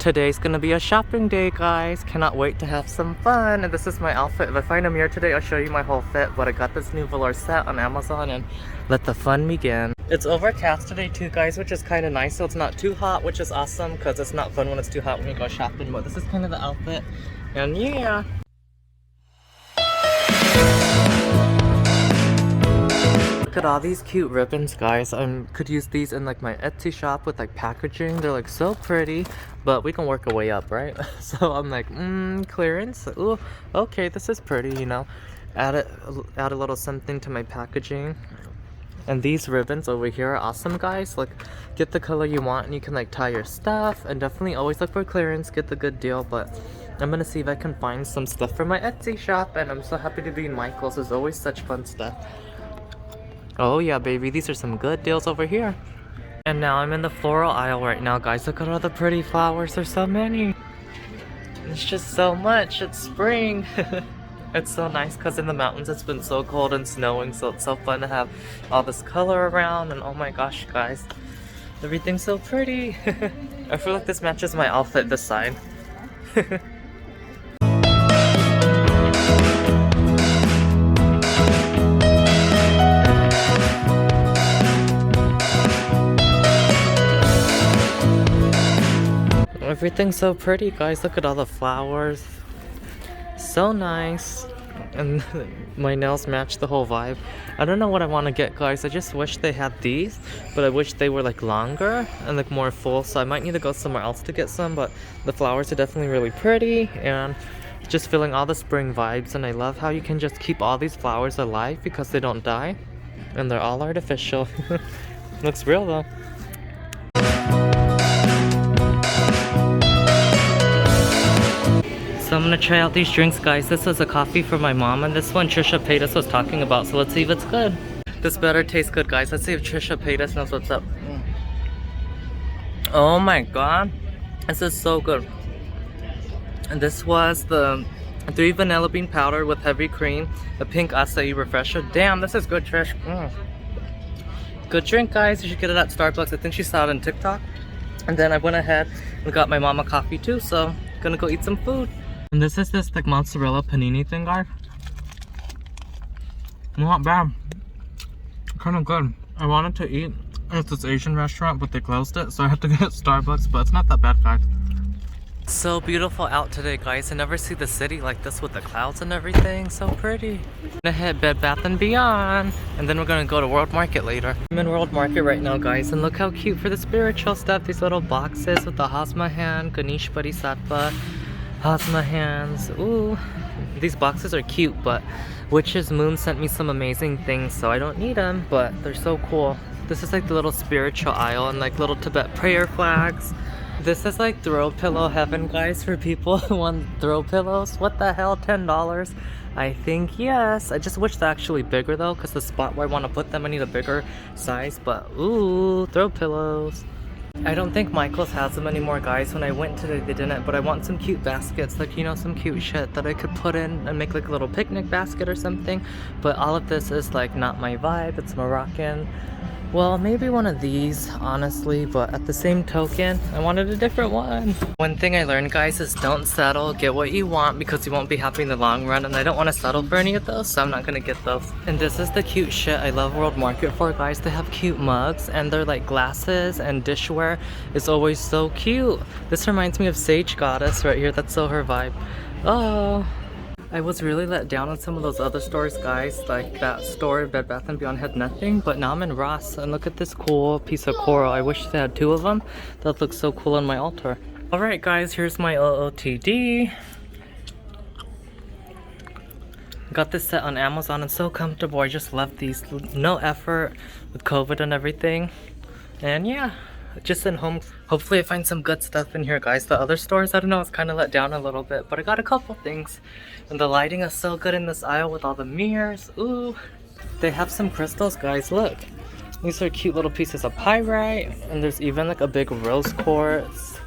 Today's gonna be a shopping day, guys. Cannot wait to have some fun. And this is my outfit. If I find a mirror today, I'll show you my whole fit. But I got this new velour set on Amazon and let the fun begin. It's overcast today too, guys, which is kind of nice. So it's not too hot, which is awesome because it's not fun when it's too hot when you go shopping. But this is kind of the outfit. And yeah. Look at all these cute ribbons, guys. I could use these in like my Etsy shop with like packaging. They're like so pretty, but we can work our way up, right? So I'm like, clearance. Ooh, okay, this is pretty, you know. Add a little something to my packaging. And these ribbons over here are awesome, guys. Like, get the color you want and you can like tie your stuff. And definitely always look for clearance, get the good deal. But I'm gonna see if I can find some stuff for my Etsy shop. And I'm so happy to be in Michael's. There's always such fun stuff. Oh yeah, baby, these are some good deals over here. And now I'm in the floral aisle right now, guys. Look at all the pretty flowers. There's so many. It's just so much. It's spring. It's so nice because in the mountains it's been so cold and snowing, so it's so fun to have all this color around. And oh my gosh, guys, everything's so pretty. I feel like this matches my outfit this side. Everything's so pretty, guys. Look at all the flowers. So nice. And my nails match the whole vibe. I don't know what I want to get, guys. I just wish they had these, but I wish they were like longer and like more full, so I might need to go somewhere else to get some. But the flowers are definitely really pretty and just feeling all the spring vibes. And I love how you can just keep all these flowers alive because they don't die and they're all artificial. Looks real though. So I'm gonna try out these drinks, guys. This is a coffee for my mom, and this one Trisha Paytas was talking about, so let's see if it's good. This better taste good, guys. Let's see if Trisha Paytas knows what's up. Oh my god, this is so good. And this was the 3 vanilla bean powder with heavy cream, a pink acai refresher. Damn, this is good, Trish. Good drink, guys. You should get it at Starbucks. I think she saw it on TikTok. And then I went ahead and got my mama coffee too, so gonna go eat some food. And this is this like mozzarella panini thing, guys. Not bad. Kind of good. I wanted to eat at this Asian restaurant, but they closed it, so I had to get Starbucks, but it's not that bad, guys. So beautiful out today, guys. I never see the city like this with the clouds and everything. So pretty. I'm gonna hit Bed Bath & Beyond, and then we're gonna go to World Market later. I'm in World Market right now, guys, and look how cute for the spiritual stuff. These little boxes with the Hasma hand, Ganesh Bodhisattva, Hasma hands. Ooh, these boxes are cute, but Witch's Moon sent me some amazing things, so I don't need them, but they're so cool. This is like the little spiritual aisle and like little Tibet prayer flags. This is like throw pillow heaven, guys, for people who want throw pillows. What the hell, $10? I think yes. I just wish they're actually bigger though, because the spot where I want to put them I need a bigger size. But ooh, throw pillows. I don't think Michael's has them anymore, guys. When I went today they didn't, but I want some cute baskets, like, you know, some cute shit that I could put in and make like a little picnic basket or something. But all of this is like not my vibe. It's Moroccan. Well, maybe one of these, honestly, but at the same token, I wanted a different one. One thing I learned, guys, is don't settle. Get what you want because you won't be happy in the long run, and I don't want to settle for any of those, so I'm not gonna get those. And this is the cute shit I love World Market for, guys. They have cute mugs, and they're like glasses and dishware is always so cute. This reminds me of Sage Goddess right here. That's so her vibe. Oh. I was really let down on some of those other stores, guys. Like that store, Bed Bath & Beyond, had nothing. But now I'm in Ross, and look at this cool piece of coral. I wish they had 2 of them. That looks so cool on my altar. Alright, guys, here's my OOTD. Got this set on Amazon and so comfortable. I just love these. No effort with COVID and everything. And yeah, just in home. Hopefully I find some good stuff in here, guys. The other stores, I don't know, it's kind of let down a little bit, but I got a couple things. And the lighting is so good in this aisle with all the mirrors. Ooh, they have some crystals, guys. Look, these are cute little pieces of pyrite, and there's even like a big rose quartz,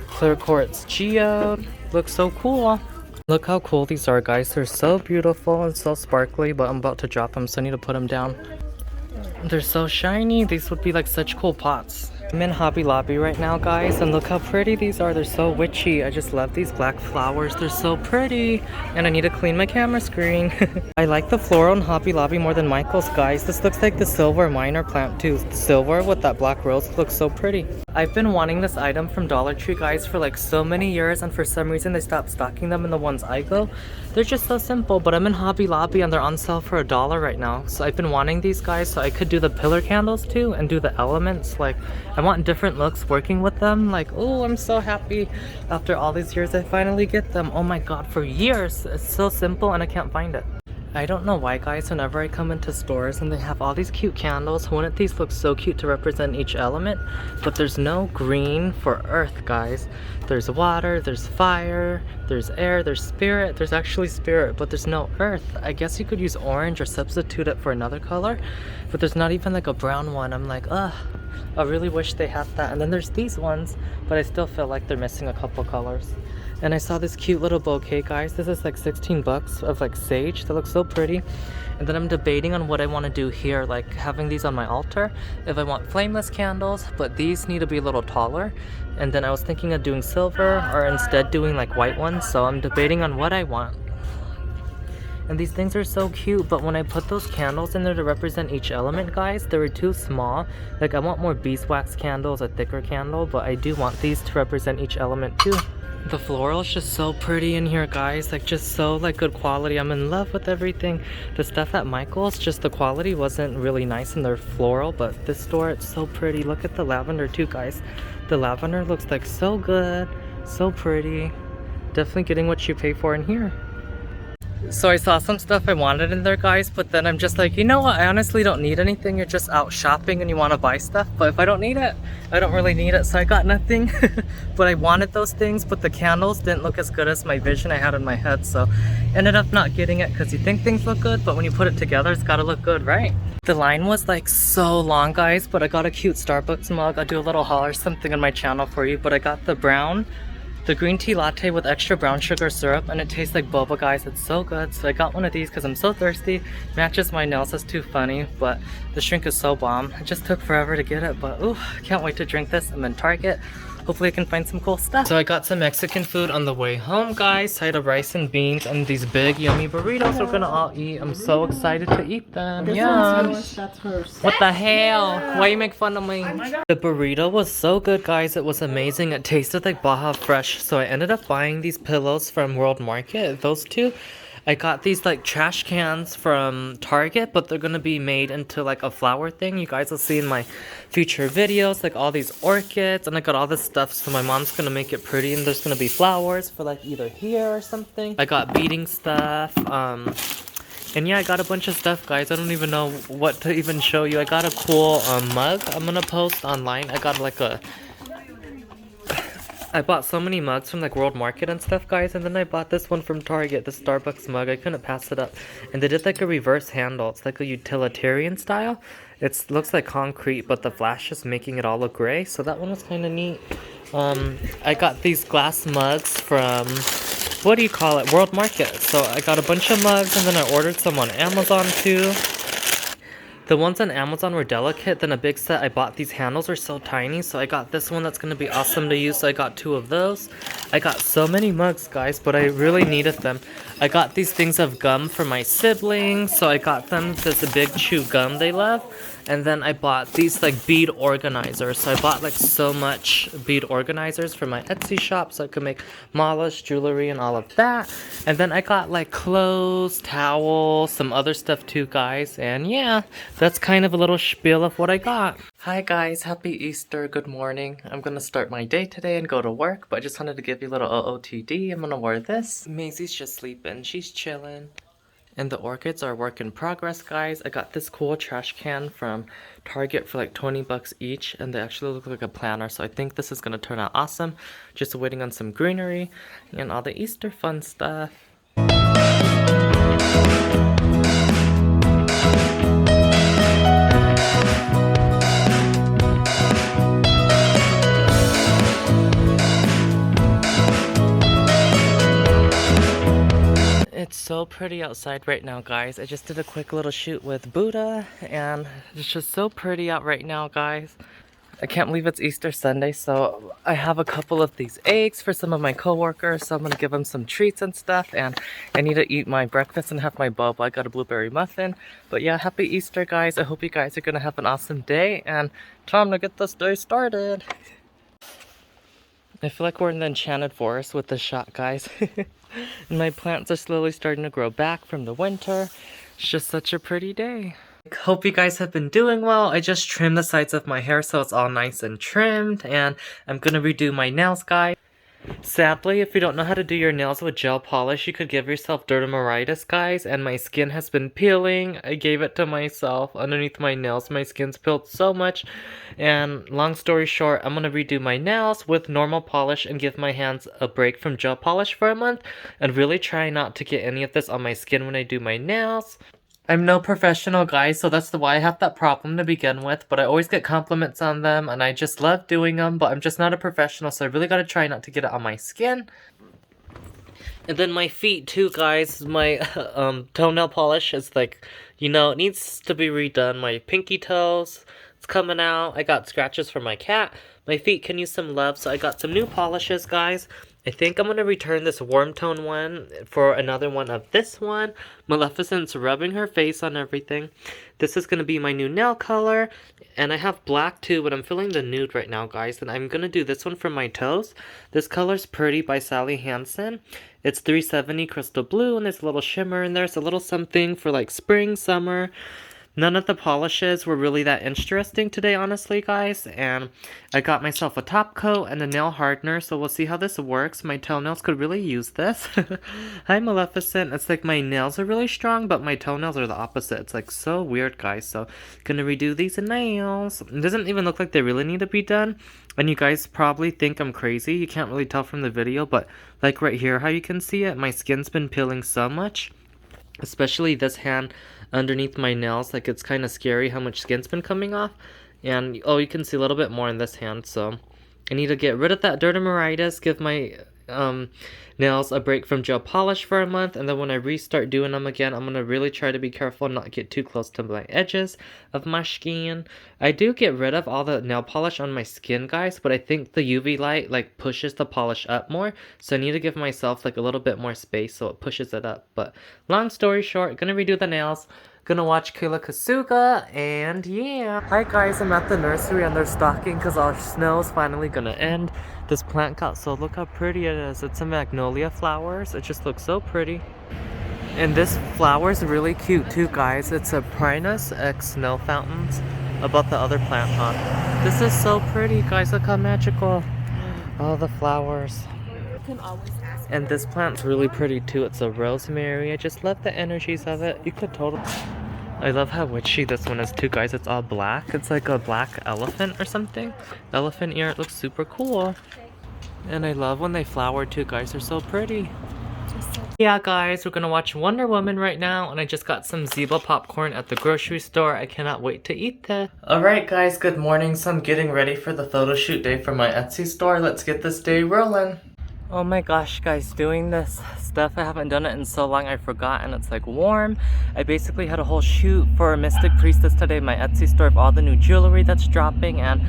clear quartz geode. Looks so cool. Look how cool these are, guys. They're so beautiful and so sparkly, but I'm about to drop them, so I need to put them down. They're so shiny. These would be like such cool pots. I'm in Hobby Lobby right now, guys, and look how pretty these are. They're so witchy. I just love these black flowers. They're so pretty. And I need to clean my camera screen. I like the floral in Hobby Lobby more than Michael's, guys. This looks like the silver minor plant too. The silver with that black rose looks so pretty. I've been wanting this item from Dollar Tree, guys, for like so many years, and for some reason they stopped stocking them in the ones I go. They're just so simple, but I'm in Hobby Lobby and they're on sale for $1 right now. So I've been wanting these, guys, so I could do the pillar candles too and do the elements. Like, I want different looks working with them. Like, oh, I'm so happy after all these years I finally get them. Oh my god, for years. It's so simple and I can't find it. I don't know why, guys, whenever I come into stores and they have all these cute candles, wouldn't these look so cute to represent each element? But there's no green for earth, guys. There's water, there's fire, there's air, there's spirit. There's actually spirit, but there's no earth. I guess you could use orange or substitute it for another color, but there's not even like a brown one. I'm like, ugh, I really wish they had that. And then there's these ones, but I still feel like they're missing a couple colors. And I saw this cute little bouquet, guys. This is like 16 bucks of like sage. That looks so pretty. And then I'm debating on what I want to do here, like having these on my altar. If I want flameless candles, but these need to be a little taller. And then I was thinking of doing silver or instead doing like white ones. So I'm debating on what I want. And these things are so cute, but when I put those candles in there to represent each element, guys, they were too small. Like, I want more beeswax candles, a thicker candle, but I do want these to represent each element too. The floral is just so pretty in here, guys. Like, just so like good quality. I'm in love with everything. The stuff at Michael's, just the quality wasn't really nice in their floral, but this store, it's so pretty. Look at the lavender too, guys. The lavender looks like so good, so pretty. Definitely getting what you pay for in here. So I saw some stuff I wanted in there, guys, but then I'm just like, you know what, I honestly don't need anything. You're just out shopping and you want to buy stuff, but if I don't need it, I don't really need it, so I got nothing. But I wanted those things, but the candles didn't look as good as my vision I had in my head, so ended up not getting it because you think things look good, but when you put it together, it's gotta look good, right? The line was like so long, guys, but I got a cute Starbucks mug. I'll do a little haul or something on my channel for you, but I got the green tea latte with extra brown sugar syrup, and it tastes like boba, guys. It's so good. So I got one of these because I'm so thirsty. Matches my nails. That's too funny, but the shrink is so bomb. It just took forever to get it, but ooh, can't wait to drink this. I'm in Target. Hopefully I can find some cool stuff. So I got some Mexican food on the way home, guys. Side of rice and beans and these big yummy burritos we're gonna all eat. I'm so excited to eat them. Yum. That's hers. What the hell? Why you make fun of me? The burrito was so good, guys. It was amazing. It tasted like Baja Fresh. So I ended up buying these pillows from World Market. Those two. I got these like trash cans from Target, but they're gonna be made into like a flower thing. You guys will see in my future videos, like all these orchids, and I got all this stuff, so my mom's gonna make it pretty, and there's gonna be flowers for like either here or something. I got beading stuff, and yeah, I got a bunch of stuff, guys. I don't even know what to even show you. I got a cool mug I'm gonna post online. I got like I bought so many mugs from like World Market and stuff, guys, and then I bought this one from Target, the Starbucks mug. I couldn't pass it up. And they did like a reverse handle. It's like a utilitarian style. It looks like concrete, but the flash is making it all look gray, so that one was kind of neat. I got these glass mugs from, what do you call it, World Market. So I got a bunch of mugs, and then I ordered some on Amazon too. The ones on Amazon were delicate, then a big set. I bought these handles are so tiny, so I got this one that's going to be awesome to use, so I got 2 of those. I got so many mugs, guys, but I really needed them. I got these things of gum for my siblings, so I got them this big chew gum they love. And then I bought these like bead organizers. So I bought like so much bead organizers for my Etsy shop so I could make malas, jewelry, and all of that. And then I got like clothes, towels, some other stuff too, guys. And yeah, that's kind of a little spiel of what I got. Hi guys, happy Easter, good morning. I'm gonna start my day today and go to work, but I just wanted to give you a little OOTD. I'm gonna wear this. Maisie's just sleeping, she's chilling. And the orchids are work in progress, guys. I got this cool trash can from Target for like 20 bucks each, and they actually look like a planner, so I think this is gonna turn out awesome. Just waiting on some greenery and all the Easter fun stuff. It's so pretty outside right now, guys. I just did a quick little shoot with Buddha, and it's just so pretty out right now, guys. I can't believe it's Easter Sunday, so I have a couple of these eggs for some of my coworkers, so I'm gonna give them some treats and stuff, and I need to eat my breakfast and have my boba. I got a blueberry muffin. But yeah, happy Easter, guys. I hope you guys are gonna have an awesome day, and time to get this day started. I feel like we're in the enchanted forest with this shot, guys. And my plants are slowly starting to grow back from the winter. It's just such a pretty day. Hope you guys have been doing well. I just trimmed the sides of my hair so it's all nice and trimmed, and I'm gonna redo my nails, guys. Sadly, if you don't know how to do your nails with gel polish, you could give yourself dermatitis, guys, and my skin has been peeling. I gave it to myself underneath my nails. My skin's peeled so much, and long story short, I'm gonna redo my nails with normal polish and give my hands a break from gel polish for a month, and really try not to get any of this on my skin when I do my nails. I'm no professional, guys, so that's why I have that problem to begin with, but I always get compliments on them, and I just love doing them, but I'm just not a professional, so I really gotta try not to get it on my skin. And then my feet too, guys. My toenail polish is like, you know, it needs to be redone. My pinky toes, it's coming out. I got scratches from my cat. My feet can use some love, so I got some new polishes, guys. I think I'm going to return this warm tone one for another one of this one. Maleficent's rubbing her face on everything. This is going to be my new nail color. And I have black too, but I'm feeling the nude right now, guys. And I'm going to do this one for my toes. This color's Pretty by Sally Hansen. It's 370 crystal blue, and there's a little shimmer in there. It's a little something for like spring, summer. None of the polishes were really that interesting today, honestly, guys. And I got myself a top coat and a nail hardener, so we'll see how this works. My toenails could really use this. Hi, Maleficent. It's like my nails are really strong, but my toenails are the opposite. It's like so weird, guys. So, gonna redo these nails. It doesn't even look like they really need to be done. And you guys probably think I'm crazy. You can't really tell from the video, but like right here, how you can see it, my skin's been peeling so much. Especially this hand underneath my nails, like it's kind of scary how much skin's been coming off. And oh, you can see a little bit more in this hand, so I need to get rid of that dermatitis, give my nails a break from gel polish for a month, and then when I restart doing them again, I'm gonna really try to be careful and not get too close to my edges of my skin. I do get rid of all the nail polish on my skin, guys, but I think the UV light like pushes the polish up more, so I need to give myself like a little bit more space so it pushes it up. But long story short, gonna redo the nails, gonna watch Kayla Kasuga, and yeah. Hi guys, I'm at the nursery and they're stocking because our snow's finally gonna end. This plant got so, look how pretty it is. It's a magnolia flowers. It just looks so pretty. And this flower is really cute too, guys. It's a Prinus X Snow Fountains above the other plant, huh? This is so pretty, guys. Look how magical. All the flowers. And this plant's really pretty too. It's a rosemary. I just love the energies of it. You could totally... I love how witchy this one is too, guys. It's all black. It's like a black elephant or something. Elephant ear. It looks super cool. And I love when they flower too, guys. They're so pretty. Yeah, guys, we're gonna watch Wonder Woman right now, and I just got some Zebra popcorn at the grocery store. I cannot wait to eat that. Alright, guys, good morning. So I'm getting ready for the photo shoot day for my Etsy store. Let's get this day rolling. Oh my gosh, guys, doing this stuff, I haven't done it in so long I forgot, and it's like warm. I basically had a whole shoot for Mystic Priestess today, my Etsy store, of all the new jewelry that's dropping, and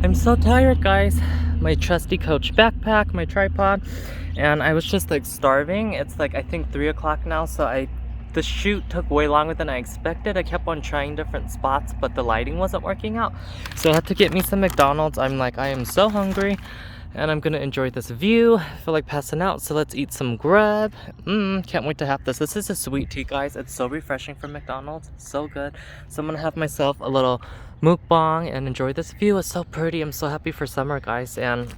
I'm so tired, guys. My trusty Coach backpack, my tripod, and I was just like starving. It's like I think 3 o'clock now, so the shoot took way longer than I expected. I kept on trying different spots, but the lighting wasn't working out, so I had to get me some McDonald's. I'm like, I am so hungry. And I'm gonna enjoy this view. I feel like passing out, so let's eat some grub. Can't wait to have this. This is a sweet tea, guys. It's so refreshing from McDonald's. So good. So I'm gonna have myself a little mukbang and enjoy this view. It's so pretty. I'm so happy for summer, guys. And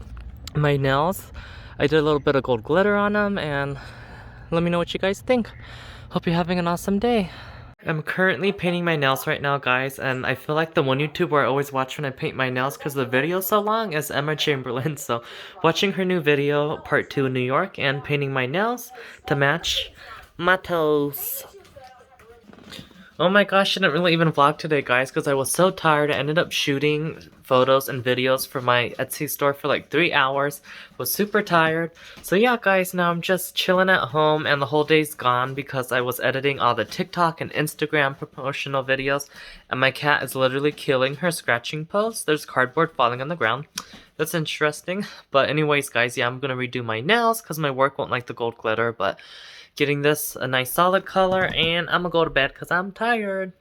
my nails, I did a little bit of gold glitter on them, and let me know what you guys think. Hope you're having an awesome day. I'm currently painting my nails right now, guys, and I feel like the one YouTuber I always watch when I paint my nails because the video's so long is Emma Chamberlain. So watching her new video, part 2 in New York, and painting my nails to match my toes. Oh my gosh, I didn't really even vlog today, guys, because I was so tired. I ended up shooting photos and videos for my Etsy store for like 3 hours. Was super tired. So yeah, guys, now I'm just chilling at home, and the whole day's gone because I was editing all the TikTok and Instagram promotional videos, and my cat is literally killing her scratching post. There's cardboard falling on the ground. That's interesting. But anyways, guys, yeah, I'm gonna redo my nails because my work won't like the gold glitter, but getting this a nice solid color, and I'm gonna go to bed because I'm tired.